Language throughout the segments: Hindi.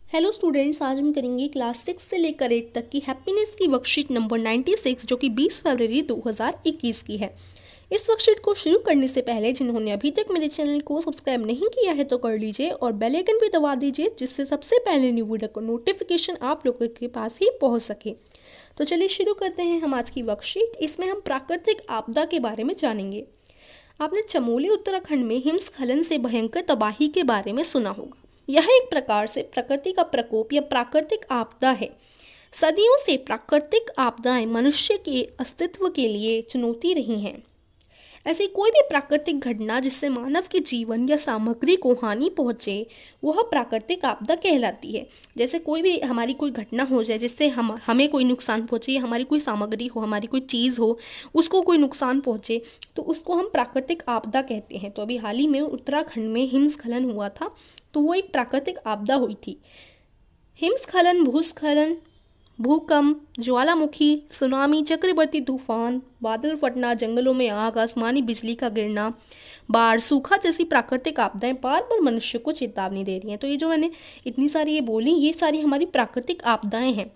हेलो स्टूडेंट्स, आज हम करेंगे क्लास 6 से लेकर 8 तक की हैप्पीनेस की वर्कशीट नंबर 96 जो कि 20 फरवरी 2021 की है। इस वर्कशीट को शुरू करने से पहले जिन्होंने अभी तक मेरे चैनल को सब्सक्राइब नहीं किया है तो कर लीजिए और बेल आइकन भी दबा दीजिए, जिससे सबसे पहले न्यू वीडियो को नोटिफिकेशन आप लोगों के पास ही पहुंच सके। तो चलिए शुरू करते हैं हम आज की वर्कशीट। इसमें हम प्राकृतिक आपदा के बारे में जानेंगे। आपने चमोली उत्तराखंड में हिमस्खलन से भयंकर तबाही के बारे में सुना होगा। यह एक प्रकार से प्रकृति का प्रकोप या प्राकृतिक आपदा है। सदियों से प्राकृतिक आपदाएं मनुष्य के अस्तित्व के लिए चुनौती रही हैं। ऐसी कोई भी प्राकृतिक घटना जिससे मानव के जीवन या सामग्री को हानि पहुंचे वह प्राकृतिक आपदा कहलाती है। जैसे कोई भी हमारी कोई घटना हो जाए जिससे हमें कोई नुकसान पहुंचे, या हमारी कोई सामग्री हो, हमारी कोई चीज़ हो, उसको कोई नुकसान पहुंचे, तो उसको हम प्राकृतिक आपदा कहते हैं। तो अभी हाल ही में उत्तराखंड में हिमस्खलन हुआ था, तो वो एक प्राकृतिक आपदा हुई थी। हिमस्खलन, भूस्खलन, भूकंप, ज्वालामुखी, सुनामी, चक्रवाती तूफान, बादल फटना, जंगलों में आग, आसमानी बिजली का गिरना, बाढ़, सूखा जैसी प्राकृतिक आपदाएं बार बार मनुष्य को चेतावनी दे रही हैं। तो ये जो मैंने इतनी सारी ये बोली, ये सारी हमारी प्राकृतिक आपदाएं हैं।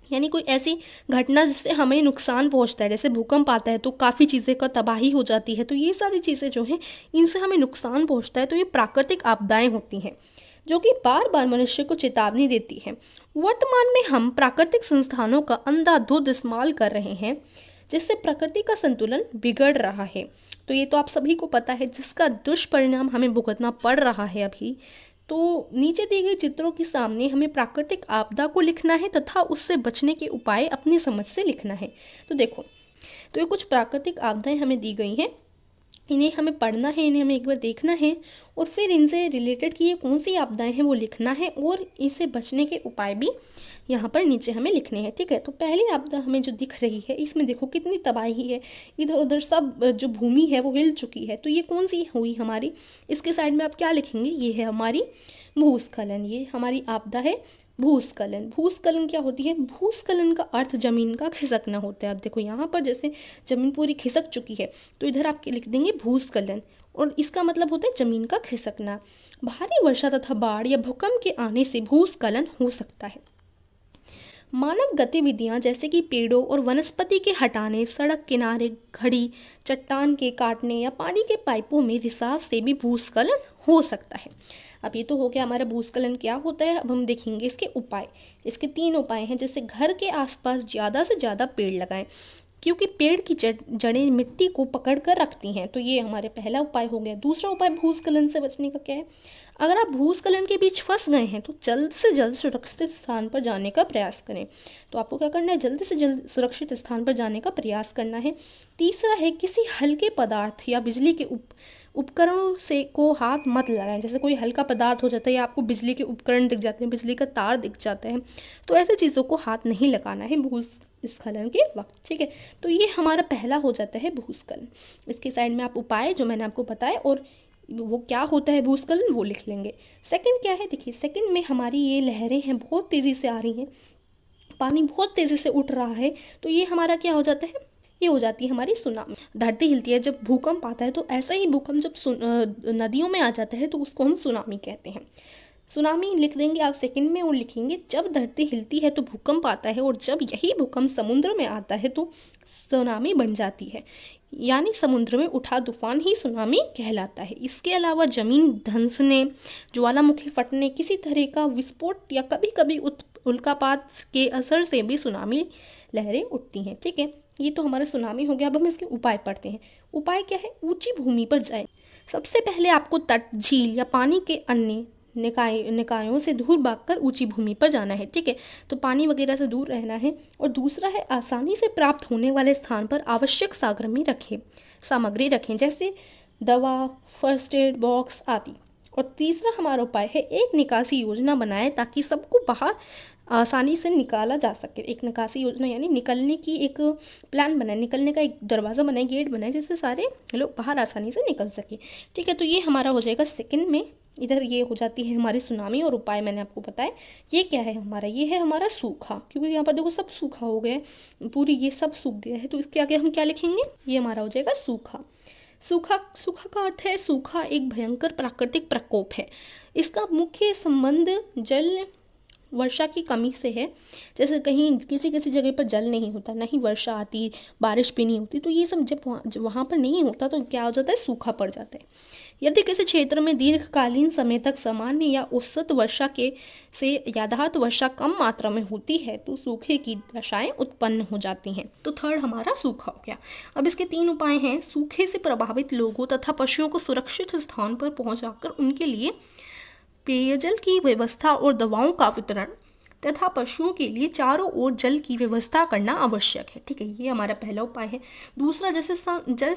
यानी कोई ऐसी घटना जिससे हमें नुकसान पहुंचता है, जैसे भूकंप आता है तो काफ़ी चीज़ें का तबाही हो जाती है। तो ये सारी चीज़ें जो हैं इनसे हमें नुकसान पहुंचता है, तो ये प्राकृतिक आपदाएं होती हैं जो कि बार बार मनुष्य को चेतावनी देती है। वर्तमान में हम प्राकृतिक संस्थानों का अंधाधुंध इस्तेमाल कर रहे हैं, जिससे प्रकृति का संतुलन बिगड़ रहा है। तो ये तो आप सभी को पता है, जिसका दुष्परिणाम हमें भुगतना पड़ रहा है अभी। तो नीचे दिए गए चित्रों के सामने हमें प्राकृतिक आपदा को लिखना है तथा उससे बचने के उपाय अपनी समझ से लिखना है। तो देखो, तो ये कुछ प्राकृतिक आपदाएं हमें दी गई हैं, इन्हें हमें पढ़ना है, इन्हें हमें एक बार देखना है और फिर इनसे रिलेटेड कि ये कौन सी आपदाएं हैं वो लिखना है और इसे बचने के उपाय भी यहाँ पर नीचे हमें लिखने हैं। ठीक है, तो पहली आपदा हमें जो दिख रही है, इसमें देखो कितनी तबाही है, इधर उधर सब जो भूमि है वो हिल चुकी है। तो ये कौन सी हुई हमारी, इसके साइड में आप क्या लिखेंगे, ये है हमारी भूस्खलन। ये हमारी आपदा है भूस्खलन। भूस्खलन क्या होती है? भूस्खलन का अर्थ जमीन का खिसकना होता है। अब देखो यहाँ पर जैसे जमीन पूरी खिसक चुकी है, तो इधर आप लिख देंगे भूस्खलन, और इसका मतलब होता है जमीन का खिसकना। भारी वर्षा तथा बाढ़ या भूकंप के आने से भूस्खलन हो सकता है। मानव गतिविधियां जैसे कि पेड़ों और वनस्पति के हटाने, सड़क किनारे घड़ी, चट्टान के काटने या पानी के पाइपों में रिसाव से भी भूस्खलन हो सकता है। अब ये तो हो गया हमारा भूस्खलन क्या होता है। अब हम देखेंगे इसके उपाय। इसके 3 उपाय हैं, जैसे घर के आसपास ज़्यादा से ज़्यादा पेड़ लगाएं, क्योंकि पेड़ की जड़ें मिट्टी को पकड़ कर रखती हैं। तो ये हमारे पहला उपाय हो गया। दूसरा उपाय भूस्खलन से बचने का क्या है? अगर आप भूस्खलन के बीच फंस गए हैं तो जल्द से जल्द सुरक्षित स्थान पर जाने का प्रयास करें। तो आपको क्या करना है? जल्द से जल्द सुरक्षित स्थान पर जाने का प्रयास करना है। तीसरा है किसी हल्के पदार्थ या बिजली के उपकरणों से को हाथ मत लगाएं। जैसे कोई हल्का पदार्थ हो जाता है या आपको बिजली के उपकरण दिख जाते हैं, बिजली का तार दिख जाता है, तो ऐसे चीज़ों को हाथ नहीं लगाना है भूस्खलन के वक्त। ठीक है, तो ये हमारा पहला हो जाता है भूस्खलन। इसके साइड में आप उपाय जो मैंने आपको बताया और वो क्या होता है भूस्खलन वो लिख लेंगे। सेकंड क्या है? देखिए, सेकंड में हमारी ये लहरें हैं बहुत तेज़ी से आ रही हैं, पानी बहुत तेज़ी से उठ रहा है, तो ये हमारा क्या हो जाता है? ये हो जाती है हमारी सुनामी। धरती हिलती है जब भूकंप आता है, तो ऐसा ही भूकंप जब नदियों में आ जाता है तो उसको हम सुनामी कहते हैं। सुनामी लिख देंगे आप सेकंड में और लिखेंगे जब धरती हिलती है तो भूकंप आता है, और जब यही भूकंप समुद्र में आता है तो सुनामी बन जाती है। यानी समुद्र में उठा तूफान ही सुनामी कहलाता है। इसके अलावा जमीन धंसने, ज्वालामुखी फटने, किसी तरह का विस्फोट या कभी कभी उल्कापात के असर से भी सुनामी लहरें उठती हैं। ठीक है, ये तो हमारा सुनामी हो गया। अब हम इसके उपाय पढ़ते हैं। उपाय क्या है? ऊंची भूमि पर जाए। सबसे पहले आपको तट, झील या पानी के अन्य निकायों से दूर भागकर ऊंची भूमि पर जाना है। ठीक है, तो पानी वगैरह से दूर रहना है। और दूसरा है आसानी से प्राप्त होने वाले स्थान पर आवश्यक सामग्री रखें, जैसे दवा, फर्स्ट एड बॉक्स आदि। और तीसरा हमारा उपाय है एक निकासी योजना बनाएं ताकि सबको बाहर आसानी से निकाला जा सके। एक निकासी योजना यानी निकलने की एक प्लान बनाए, निकलने का एक दरवाज़ा बनाए, गेट बनाए, जिससे सारे लोग बाहर आसानी से निकल सके। ठीक है, तो ये हमारा हो जाएगा सेकंड में। इधर ये हो जाती है हमारी सुनामी, और उपाय मैंने आपको बताया। ये क्या है हमारा? ये है हमारा सूखा, क्योंकि यहाँ पर देखो सब सूखा हो गया है, पूरी ये सब सूख गया है, तो इसके आगे हम क्या लिखेंगे? ये हमारा हो जाएगा सूखा। सूखा का अर्थ है सूखा एक भयंकर प्राकृतिक प्रकोप है। इसका मुख्य संबंध जल वर्षा की कमी से है। जैसे कहीं किसी किसी जगह पर जल नहीं होता, ना ही वर्षा आती, बारिश भी नहीं होती, तो ये सब जब वहाँ पर नहीं होता तो क्या हो जाता है, सूखा पड़ जाता है। यदि किसी क्षेत्र में दीर्घकालीन समय तक सामान्य या औसत वर्षा के से यथार्थ वर्षा कम मात्रा में होती है तो सूखे की दशाएं उत्पन्न हो जाती हैं। तो थर्ड हमारा सूखा हो गया। अब इसके 3 उपाय हैं। सूखे से प्रभावित लोगों तथा पशुओं को सुरक्षित स्थान पर पहुंचाकर उनके लिए पेयजल की व्यवस्था और दवाओं का वितरण तथा पशुओं के लिए चारों ओर जल की व्यवस्था करना आवश्यक है। ठीक है, ये हमारा पहला उपाय है। दूसरा, जैसे जल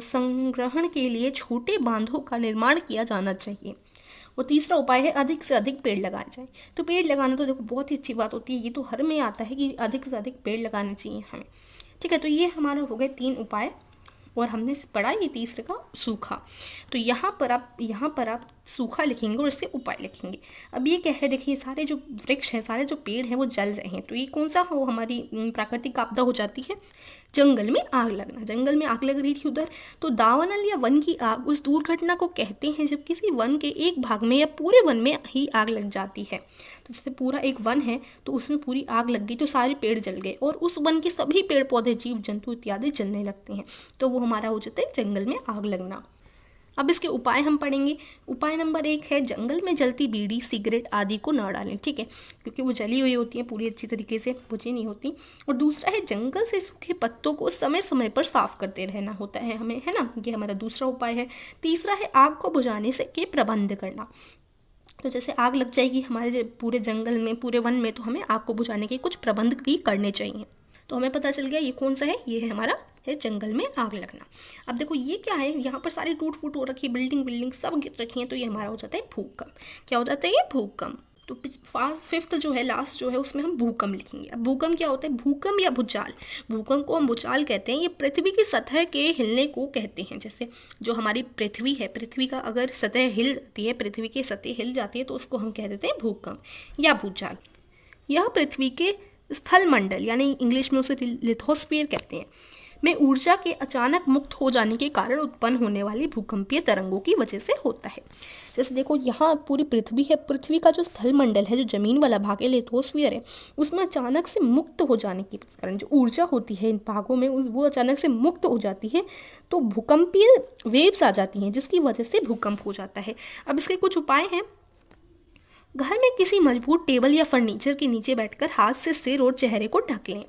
संग्रहण के लिए छोटे बांधों का निर्माण किया जाना चाहिए। और तीसरा उपाय है अधिक से अधिक पेड़ लगाए जाए। तो पेड़ लगाना तो देखो बहुत ही अच्छी बात होती है, ये तो हर में आता है कि अधिक से अधिक पेड़ लगाने चाहिए हमें। ठीक है, तो ये हमारा हो गए 3 उपाय और हमने पढ़ा ये तीसरे का सूखा। तो यहाँ पर आप सूखा लिखेंगे और इसके उपाय लिखेंगे। अब ये क्या है, देखिए सारे जो वृक्ष हैं, सारे जो पेड़ हैं वो जल रहे हैं, तो ये कौन सा हो हमारी प्राकृतिक आपदा हो जाती है, जंगल में आग लगना। जंगल में आग लग रही थी उधर, तो दावानल या वन की आग उस दुर्घटना को कहते हैं जब किसी वन के एक भाग में या पूरे वन में ही आग लग जाती है। तो जैसे पूरा एक वन है तो उसमें पूरी आग लग गई तो सारे पेड़ जल गए और उस वन के सभी पेड़ पौधे, जीव जंतु इत्यादि जलने लगते हैं, तो वो हमारा हो जाता है जंगल में आग लगना। अब इसके उपाय हम पढ़ेंगे। उपाय नंबर 1 है जंगल में जलती बीड़ी, सिगरेट आदि को न डालें। ठीक है, क्योंकि वो जली हुई होती है, पूरी अच्छी तरीके से बुझी नहीं होती। और दूसरा है जंगल से सूखे पत्तों को समय समय पर साफ करते रहना होता है हमें, है ना, ये हमारा दूसरा उपाय है। तीसरा है आग को बुझाने से के प्रबंध करना। तो जैसे आग लग जाएगी हमारे पूरे जंगल में, पूरे वन में, तो हमें आग को बुझाने के कुछ प्रबंध भी करने चाहिए। तो हमें पता चल गया ये कौन सा है, ये है हमारा है जंगल में आग लगना। अब देखो ये क्या है, यहाँ पर सारी टूट फूट हो रखी है, बिल्डिंग सब गिर रखी है, तो ये हमारा हो जाता है भूकंप। क्या हो जाता है, ये भूकंप। तो 5th जो है, लास्ट जो है, उसमें हम भूकंप लिखेंगे। अब भूकंप क्या होता है, भूकंप या भूचाल। भूकंप को हम भूचाल कहते हैं। ये पृथ्वी की सतह के हिलने को कहते हैं। जैसे जो हमारी पृथ्वी है, पृथ्वी का अगर सतह हिल जाती है, पृथ्वी की सतह हिल जाती है तो उसको हम कह देते हैं भूकंप या भूचाल। यह पृथ्वी के स्थल मंडल यानी इंग्लिश में उसे लिथोस्फीयर कहते हैं में ऊर्जा के अचानक मुक्त हो जाने के कारण उत्पन्न होने वाली भूकंपीय तरंगों की वजह से होता है। जैसे देखो यहाँ पूरी पृथ्वी है, पृथ्वी का जो स्थल मंडल है, जो जमीन वाला भाग है, लिथोस्फीयर है, उसमें अचानक से मुक्त हो जाने के कारण जो ऊर्जा होती है इन भागों में वो अचानक से मुक्त हो जाती है, तो भूकंपीय वेव्स आ जाती हैं जिसकी वजह से भूकंप हो जाता है। अब इसके कुछ उपाय हैं। घर में किसी मजबूत टेबल या फर्नीचर के नीचे बैठकर हाथ से सिर और चेहरे को ढक लें।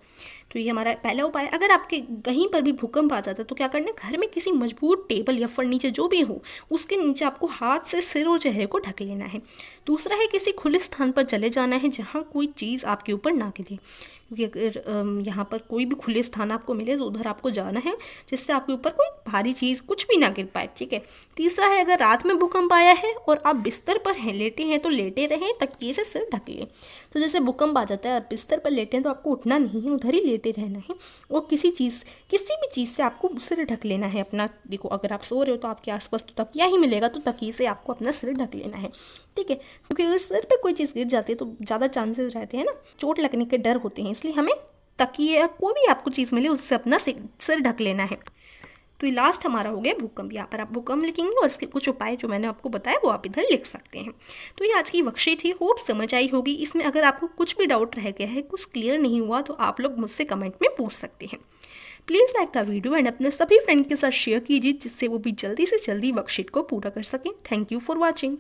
तो ये हमारा पहला उपाय। अगर आपके कहीं पर भी भूकंप आ जाता है तो क्या करना है, घर में किसी मजबूत टेबल या फर्नीचर जो भी हो उसके नीचे आपको हाथ से सिर और चेहरे को ढक लेना है। दूसरा है किसी खुले स्थान पर चले जाना है जहाँ कोई चीज़ आपके ऊपर ना गिरे, क्योंकि अगर यहाँ पर कोई भी खुले स्थान आपको मिले तो उधर आपको जाना है जिससे आपके ऊपर कोई भारी चीज़ कुछ भी ना गिर पाए। ठीक है। तीसरा है अगर रात में भूकंप आया है और आप बिस्तर पर हैं, लेटे हैं, तो लेटे रहें, तकिए से सिर ढक लें। तो जैसे भूकंप आ जाता है, आप बिस्तर पर लेटे हैं तो आपको उठना नहीं है, उधर ही लेटे रहना है और किसी भी चीज़ से आपको सिर ढक लेना है अपना। देखो अगर आप सो रहे हो तो आपके आसपास तो तकिया ही मिलेगा, तो तकिए से आपको अपना सिर ढक लेना है। ठीक है, क्योंकि अगर सिर पे कोई चीज़ गिर जाती है तो ज़्यादा चांसेस रहते हैं ना, चोट लगने के डर होते हैं, इसलिए हमें तकिए या कोई भी आपको चीज़ मिले उससे अपना सिर ढक लेना है। तो ये लास्ट हमारा हो गया भूकंप। यहाँ पर आप भूकंप लिखेंगे और इसके कुछ उपाय जो मैंने आपको बताया वो आप इधर लिख सकते हैं। तो ये आज की वर्कशीट थी, होप समझ आई होगी। इसमें अगर आपको कुछ भी डाउट रह गया है, कुछ क्लियर नहीं हुआ, तो आप लोग मुझसे कमेंट में पूछ सकते हैं। Please like the video and अपने सभी फ्रेंड के साथ शेयर कीजिए जिससे वो भी जल्दी से जल्दी वर्कशीट को पूरा कर सकें। Thank you for watching.